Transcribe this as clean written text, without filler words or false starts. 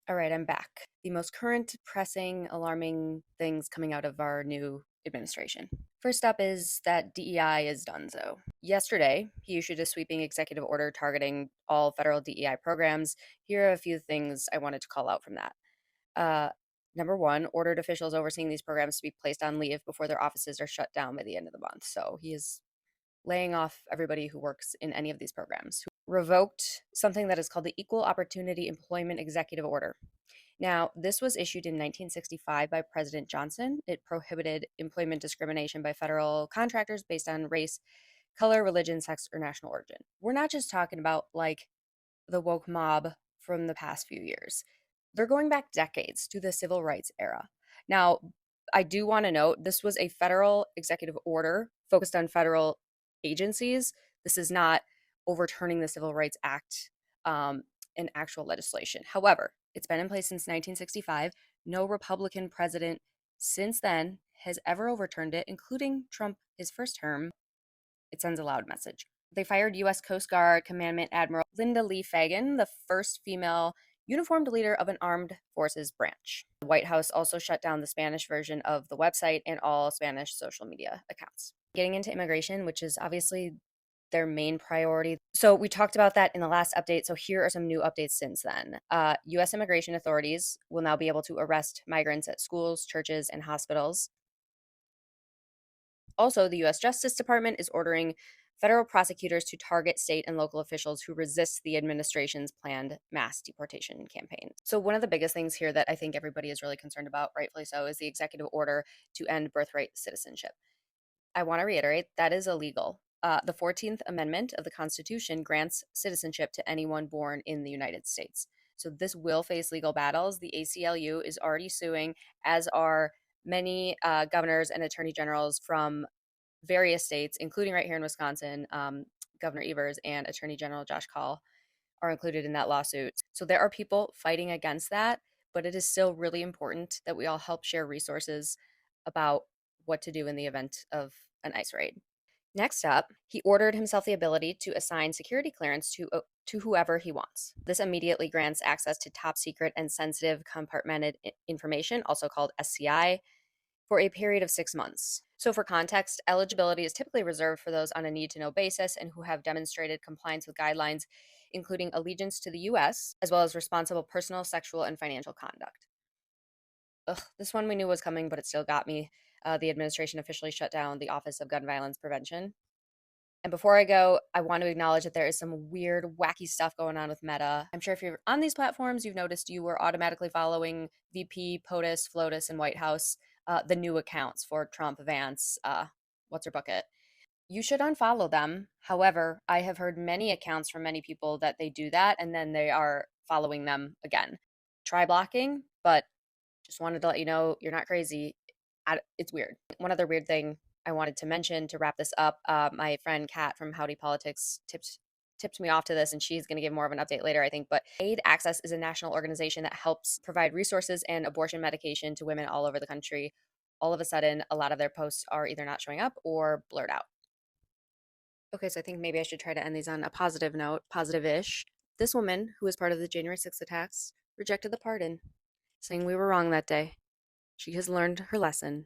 All right, I'm back. The most current, pressing, alarming things coming out of our new administration. First up is that DEI is donezo. Yesterday, he issued a sweeping executive order targeting all federal DEI programs. Here are a few things I wanted to call out from that. Uh, Number one, ordered officials overseeing these programs to be placed on leave before their offices are shut down by the end of the month. So he is laying off everybody who works in any of these programs. Revoked something that is called the Equal Opportunity Employment Executive Order. Now, this was issued in 1965 by President Johnson. It prohibited employment discrimination by federal contractors based on race, color, religion, sex, or national origin. We're not just talking about like the woke mob from the past few years. They're going back decades to the civil rights era. Now, I do want to note this was a federal executive order focused on federal agencies. This is not overturning the Civil Rights Act in actual legislation. However, it's been in place since 1965. No Republican president since then has ever overturned it, including Trump his first term. It sends a loud message. They fired U.S. Coast Guard Commandant Admiral Linda Lee Fagan, the first female uniformed leader of an armed forces branch. The White House also shut down the Spanish version of the website and all Spanish social media accounts. Getting into immigration, which is obviously their main priority. So we talked about that in the last update. So here are some new updates since then. U.S. immigration authorities will now be able to arrest migrants at schools, churches, and hospitals. Also, the U.S. Justice Department is ordering federal prosecutors to target state and local officials who resist the administration's planned mass deportation campaign. So, one of the biggest things here that I think everybody is really concerned about, rightfully so, is the executive order to end birthright citizenship. I want to reiterate that is illegal. The 14th Amendment of the Constitution grants citizenship to anyone born in the United States. So, this will face legal battles. The ACLU is already suing, as are many governors and attorney generals from various states, including right here in Wisconsin. Governor Evers and Attorney General Josh Kaul are included in that lawsuit. So there are people fighting against that, but it is still really important that we all help share resources about what to do in the event of an ICE raid. Next up, he ordered himself the ability to assign security clearance to whoever he wants. This immediately grants access to top secret and sensitive compartmented information, also called SCI, for a period of 6 months. So, for context, eligibility is typically reserved for those on a need to know basis and who have demonstrated compliance with guidelines, including allegiance to the US, as well as responsible personal, sexual, and financial conduct. Ugh, this one we knew was coming, but it still got me. The administration officially shut down the Office of Gun Violence Prevention. And before I go, I want to acknowledge that there is some weird, wacky stuff going on with Meta. I'm sure if you're on these platforms, you've noticed you were automatically following VP, POTUS, FLOTUS, and White House, the new accounts for Trump, Vance, what's her bucket. You should unfollow them. However, I have heard many accounts from many people that they do that and then they are following them again. Try blocking, but just wanted to let you know you're not crazy. It's weird. One other weird thing I wanted to mention to wrap this up, my friend Kat from Howdy Politics tipped me off to this, and she's going to give more of an update later, I think. But Aid Access is a national organization that helps provide resources and abortion medication to women all over the country. All of a sudden, a lot of their posts are either not showing up or blurred out. Okay, so I think maybe I should try to end these on a positive note, positive-ish. This woman, who was part of the January 6th attacks, rejected the pardon, saying we were wrong that day. She has learned her lesson